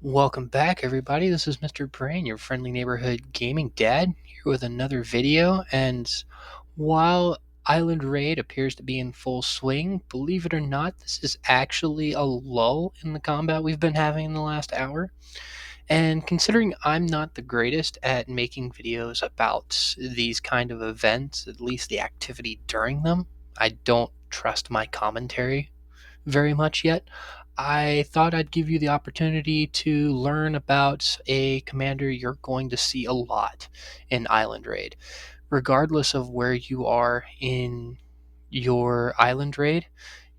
Welcome back, everybody. This is Mr. Brain, your friendly neighborhood gaming dad, here with another video. And while Island Raid appears to be in full swing, believe it or not, this is actually a lull in the combat we've been having in the last hour. And considering I'm not the greatest at making videos about these kind of events, at least the activity during them, I don't trust my commentary very much yet. I thought I'd give you the opportunity to learn about a commander you're going to see a lot in Island Raid. Regardless of where you are in your Island Raid,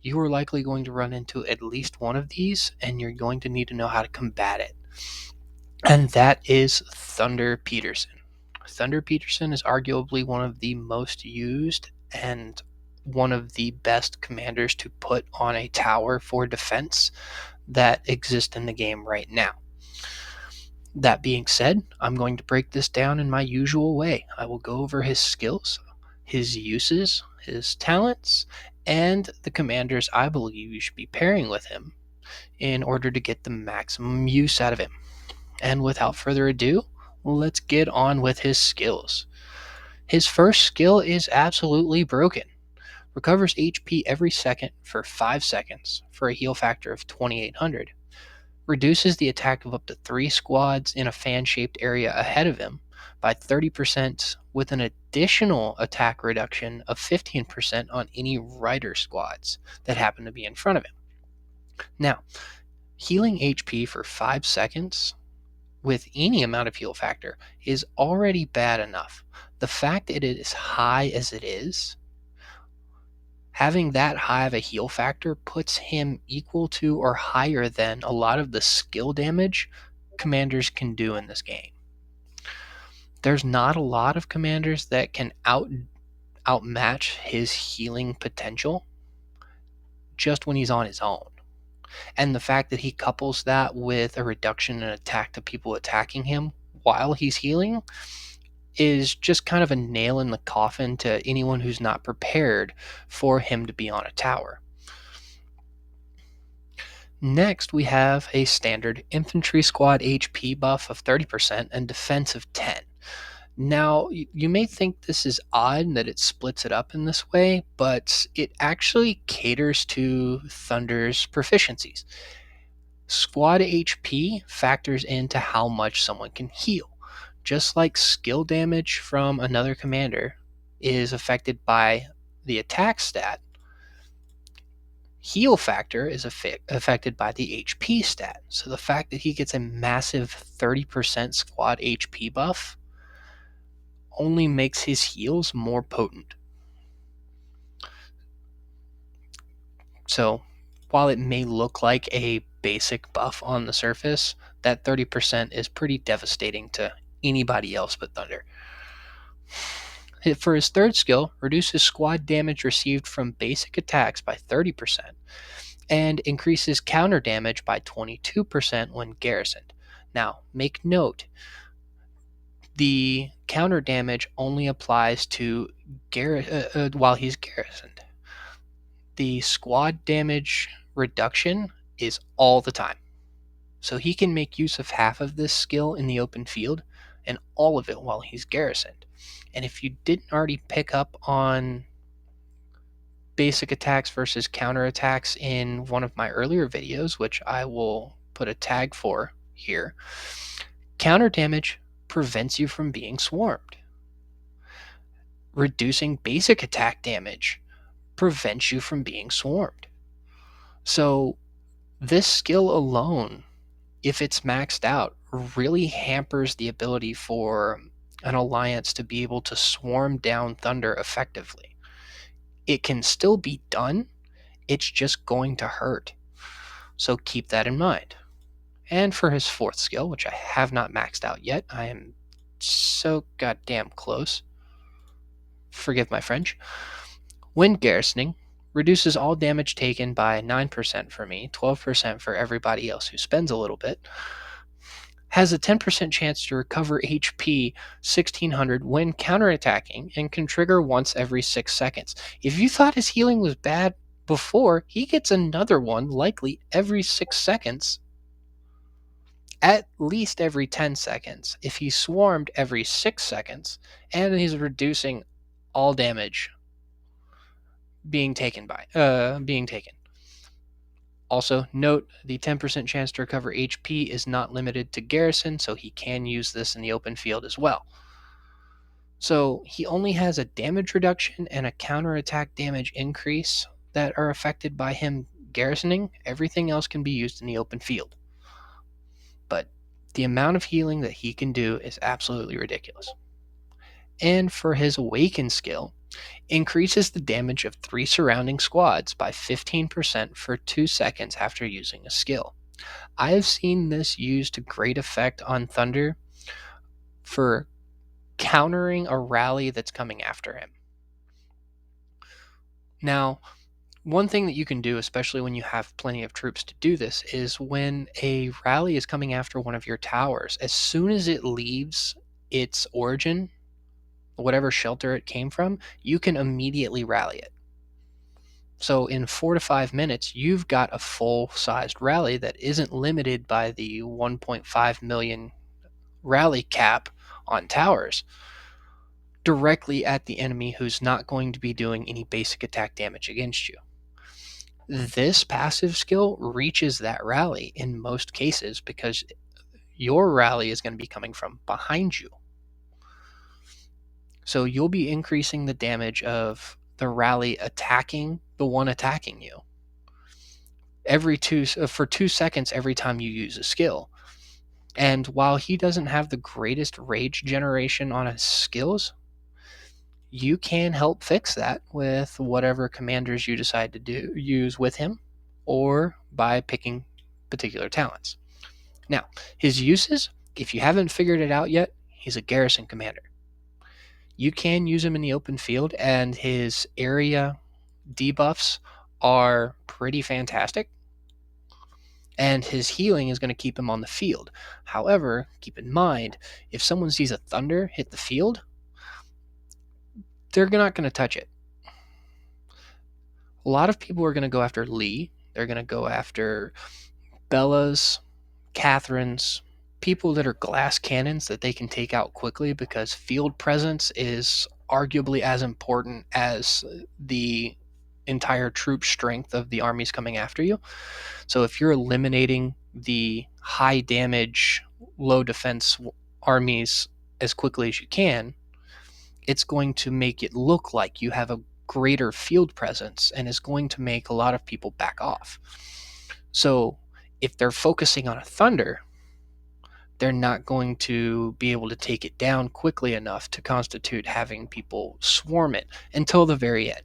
you are likely going to run into at least one of these, and you're going to need to know how to combat it. And that is Thunder Peterson. Thunder Peterson is arguably one of the most used and one of the best commanders to put on a tower for defense that exist in the game right now. That being said, I'm going to break this down in my usual way. I will go over his skills, his uses, his talents, and the commanders I believe you should be pairing with him in order to get the maximum use out of him. And without further ado, let's get on with his skills. His first skill is absolutely broken. Recovers HP every second for 5 seconds for a heal factor of 2800. Reduces the attack of up to 3 squads in a fan-shaped area ahead of him by 30% with an additional attack reduction of 15% on any rider squads that happen to be in front of him. Now, healing HP for 5 seconds with any amount of heal factor is already bad enough. The fact that it is high as it is, having that high of a heal factor puts him equal to or higher than a lot of the skill damage commanders can do in this game. There's not a lot of commanders that can outmatch his healing potential just when he's on his own. And the fact that he couples that with a reduction in attack to people attacking him while he's healing is just kind of a nail in the coffin to anyone who's not prepared for him to be on a tower. Next, we have a standard infantry squad HP buff of 30% and defense of 10. Now, you may think this is odd that it splits it up in this way, but it actually caters to Thunder's proficiencies. Squad HP factors into how much someone can heal. Just like skill damage from another commander is affected by the attack stat, heal factor is affected by the HP stat. So the fact that he gets a massive 30% squad HP buff only makes his heals more potent. So while it may look like a basic buff on the surface, that 30% is pretty devastating to anybody else but Thunder. For his third skill, reduces squad damage received from basic attacks by 30% and increases counter damage by 22% when garrisoned. Now, make note, the counter damage only applies to while he's garrisoned. The squad damage reduction is all the time. So he can make use of half of this skill in the open field and all of it while he's garrisoned. And if you didn't already pick up on basic attacks versus counter attacks in one of my earlier videos, which I will put a tag for here, counter damage prevents you from being swarmed. Reducing basic attack damage prevents you from being swarmed. So this skill alone, if it's maxed out, really hampers the ability for an alliance to be able to swarm down Thunder effectively. It can still be done, it's just going to hurt. So keep that in mind. And for his fourth skill, which I have not maxed out yet, I am so goddamn close. Forgive my French. When garrisoning, reduces all damage taken by 9% for me, 12% for everybody else who spends a little bit. Has a 10% chance to recover HP 1600 when counterattacking and can trigger once every 6 seconds. If you thought his healing was bad before, he gets another one likely every 6 seconds at least every 10 seconds. If he's swarmed every 6 seconds, and he's reducing all damage being taken. Also, note the 10% chance to recover HP is not limited to Garrison, so he can use this in the open field as well. So he only has a damage reduction and a counterattack damage increase that are affected by him garrisoning. Everything else can be used in the open field. But the amount of healing that he can do is absolutely ridiculous. And for his Awaken skill, increases the damage of 3 surrounding squads by 15% for 2 seconds after using a skill. I have seen this used to great effect on Thunder for countering a rally that's coming after him. Now, one thing that you can do, especially when you have plenty of troops to do this, is when a rally is coming after one of your towers, as soon as it leaves its origin, whatever shelter it came from, you can immediately rally it. So in 4 to 5 minutes, you've got a full-sized rally that isn't limited by the 1.5 million rally cap on towers directly at the enemy who's not going to be doing any basic attack damage against you. This passive skill reaches that rally in most cases because your rally is going to be coming from behind you. So you'll be increasing the damage of the rally attacking the one attacking you for 2 seconds every time you use a skill. And while he doesn't have the greatest rage generation on his skills, you can help fix that with whatever commanders you decide to use with him, or by picking particular talents. Now, his uses, if you haven't figured it out yet, he's a garrison commander. You can use him in the open field, and his area debuffs are pretty fantastic. And his healing is going to keep him on the field. However, keep in mind, if someone sees a Thunder hit the field, they're not going to touch it. A lot of people are going to go after Lee. They're going to go after Bellas, Catherines, people that are glass cannons that they can take out quickly, because field presence is arguably as important as the entire troop strength of the armies coming after you. So if you're eliminating the high damage, low defense armies as quickly as you can, it's going to make it look like you have a greater field presence and is going to make a lot of people back off. So if they're focusing on a Thunder, they're not going to be able to take it down quickly enough to constitute having people swarm it until the very end.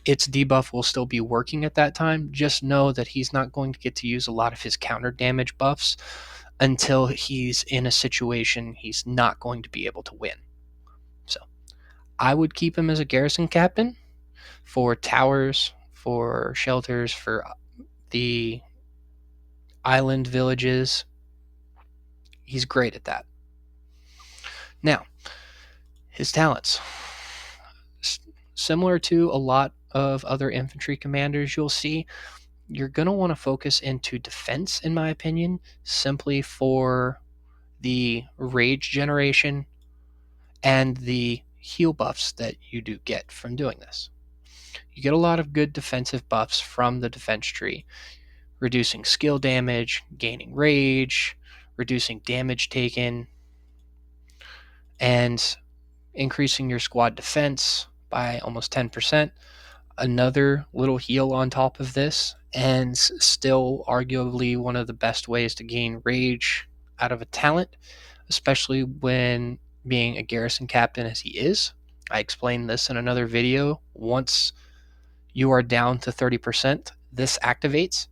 Its debuff will still be working at that time. Just know that he's not going to get to use a lot of his counter damage buffs until he's in a situation he's not going to be able to win. So I would keep him as a garrison captain for towers, for shelters, for the island villages. He's great at that. Now, his talents. Similar to a lot of other infantry commanders you'll see, you're going to want to focus into defense, in my opinion, simply for the rage generation and the heal buffs that you do get from doing this. You get a lot of good defensive buffs from the defense tree, reducing skill damage, gaining rage, reducing damage taken, and increasing your squad defense by almost 10%. Another little heal on top of this, and still arguably one of the best ways to gain rage out of a talent, especially when being a garrison captain as he is. I explained this in another video. Once you are down to 30%, this activates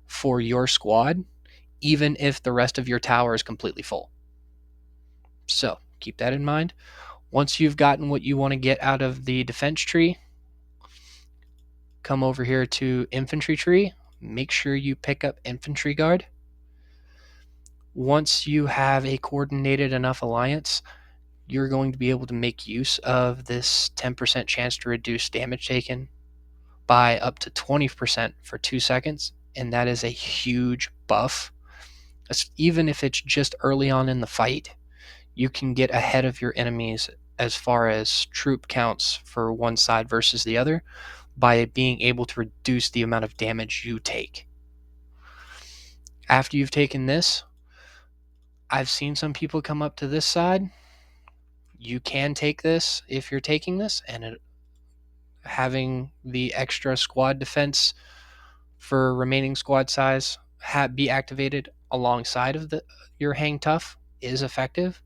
for your squad, even if the rest of your tower is completely full. So keep that in mind. Once you've gotten what you want to get out of the defense tree, come over here to infantry tree. Make sure you pick up infantry guard. Once you have a coordinated enough alliance, you're going to be able to make use of this 10% chance to reduce damage taken by up to 20% for 2 seconds, and that is a huge buff, even if it's just early on in the fight, you can get ahead of your enemies as far as troop counts for one side versus the other by being able to reduce the amount of damage you take. After you've taken this, I've seen some people come up to this side. You can take this if you're taking this, and having the extra squad defense for remaining squad size be activated alongside of your hang tough is effective.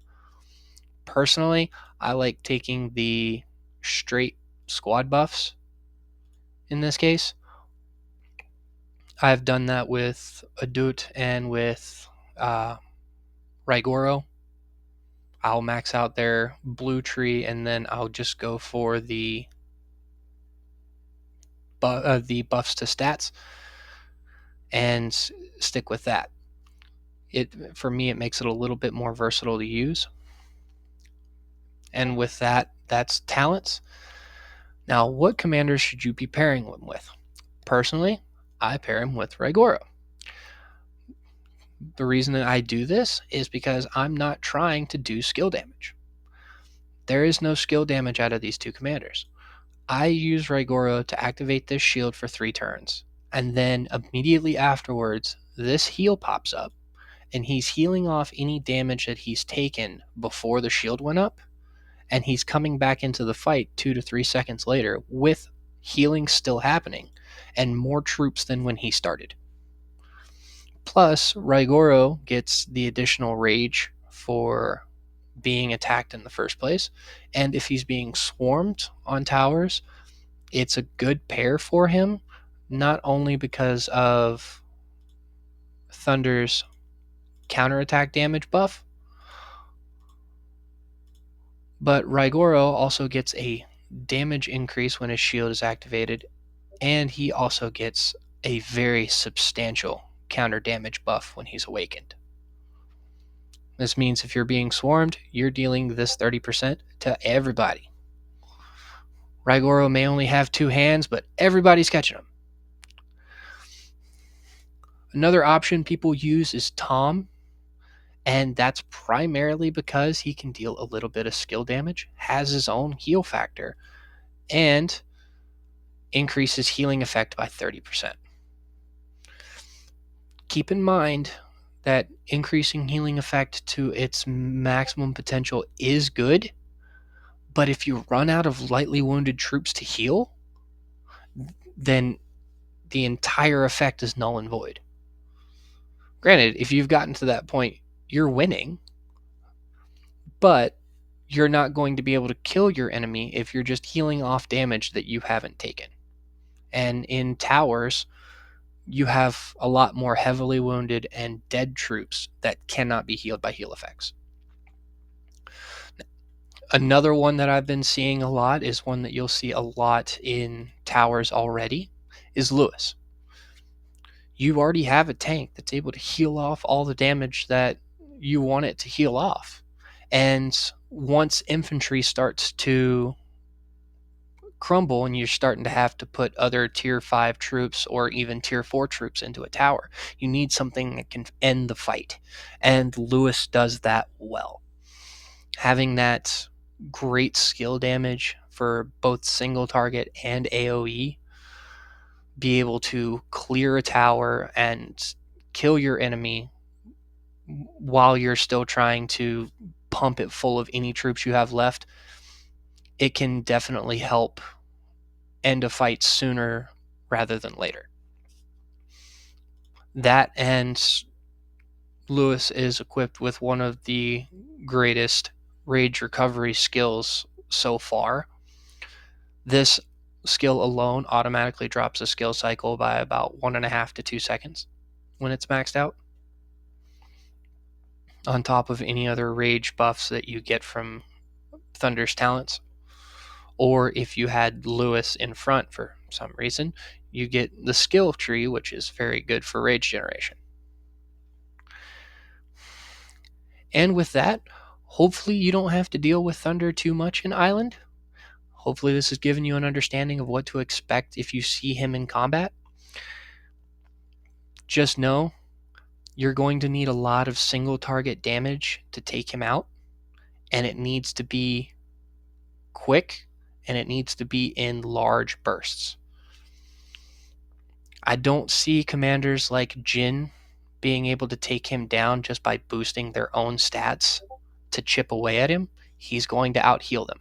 Personally, I like taking the straight squad buffs in this case. I've done that with Adut and with uh, Raigoro. I'll max out their blue tree and then I'll just go for the buffs to stats and stick with that. For me, it makes it a little bit more versatile to use. And with that, that's talents. Now, what commanders should you be pairing them with? Personally, I pair him with Raigoro. The reason that I do this is because I'm not trying to do skill damage. There is no skill damage out of these two commanders. I use Raigoro to activate this shield for 3 turns, and then immediately afterwards, this heal pops up, and he's healing off any damage that he's taken before the shield went up, and he's coming back into the fight 2 to 3 seconds later with healing still happening and more troops than when he started. Plus, Raigoro gets the additional rage for being attacked in the first place, and if he's being swarmed on towers, it's a good pair for him, not only because of Thunder's counterattack damage buff, but Raigoro also gets a damage increase when his shield is activated, and he also gets a very substantial counter damage buff when he's awakened. This means if you're being swarmed, you're dealing this 30% to everybody. Raigoro may only have 2 hands, but everybody's catching him. Another option people use is Tom, and that's primarily because he can deal a little bit of skill damage, has his own heal factor, and increases healing effect by 30%. Keep in mind that increasing healing effect to its maximum potential is good, but if you run out of lightly wounded troops to heal, then the entire effect is null and void. Granted, if you've gotten to that point, you're winning, but you're not going to be able to kill your enemy if you're just healing off damage that you haven't taken. And in towers, you have a lot more heavily wounded and dead troops that cannot be healed by heal effects. Another one that I've been seeing a lot is one that you'll see a lot in towers already is Lewis. You already have a tank that's able to heal off all the damage that you want it to heal off. And once infantry starts to crumble and you're starting to have to put other tier 5 troops or even tier 4 troops into a tower, you need something that can end the fight. And Lewis does that well. Having that great skill damage for both single target and AoE, be able to clear a tower and kill your enemy while you're still trying to pump it full of any troops you have left, it can definitely help end a fight sooner rather than later. That, and Lewis is equipped with one of the greatest rage recovery skills so far. This skill alone automatically drops a skill cycle by about 1.5 to 2 seconds when it's maxed out, on top of any other rage buffs that you get from Thunder's talents. Or if you had Lewis in front for some reason, you get the skill tree, which is very good for rage generation. And with that, hopefully you don't have to deal with Thunder too much in Island. Hopefully this has given you an understanding of what to expect if you see him in combat. Just know You're going to need a lot of single target damage to take him out, and it needs to be quick, and it needs to be in large bursts. I don't see commanders like Jin being able to take him down just by boosting their own stats to chip away at him. He's going to out heal them.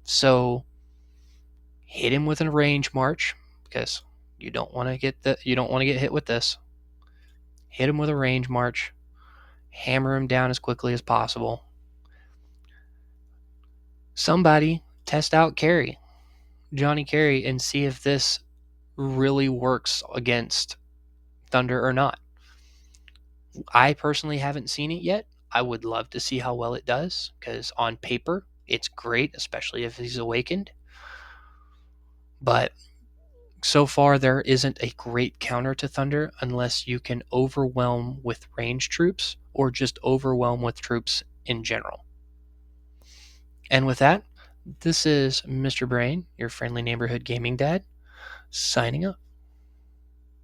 So hit him with a range march, because you don't want to get hit with this. Hit him with a range march. Hammer him down as quickly as possible. Somebody test out Johnny Carey, and see if this really works against Thunder or not. I personally haven't seen it yet. I would love to see how well it does, because on paper it's great, especially if he's awakened. But so far there isn't a great counter to Thunder unless you can overwhelm with range troops or just overwhelm with troops in general. And with that, this is Mr. Brain, your friendly neighborhood gaming dad, signing up.